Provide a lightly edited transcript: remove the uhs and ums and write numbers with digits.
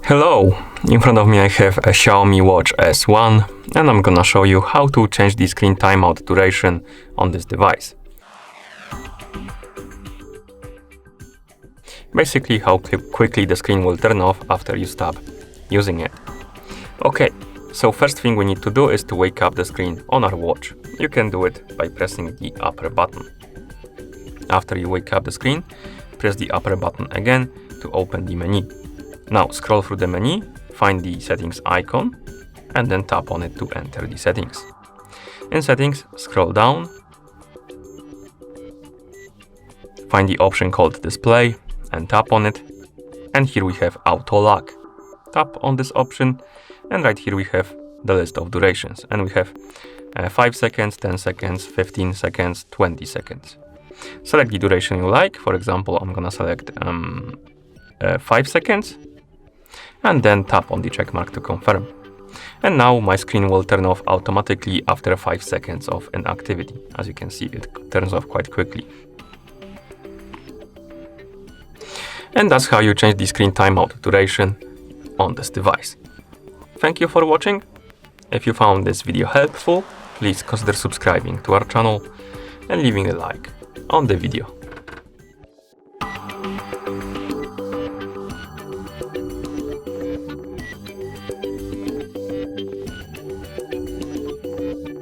Hello! In front of me I have a XIAOMI Watch S1 and I'm gonna show you how to change the screen timeout duration on this device. Basically how quickly the screen will turn off after you stop using it. Okay, so first thing we need to do is to wake up the screen on our watch. You can do it by pressing the upper button. After you wake up the screen, press the upper button again to open the menu. Now scroll through the menu, find the settings icon, and then tap on it to enter the settings. In settings, scroll down, find the option called display, and tap on it. And here we have auto lock. Tap on this option, and right here we have the list of durations. And we have 5 seconds, 10 seconds, 15 seconds, 20 seconds. Select the duration you like. For example, I'm gonna select 5 seconds. And then tap on the check mark to confirm. And now my screen will turn off automatically after 5 seconds of inactivity. As you can see, it turns off quite quickly. And that's how you change the screen timeout duration on this device. Thank you for watching. If you found this video helpful, please consider subscribing to our channel and leaving a like on the video.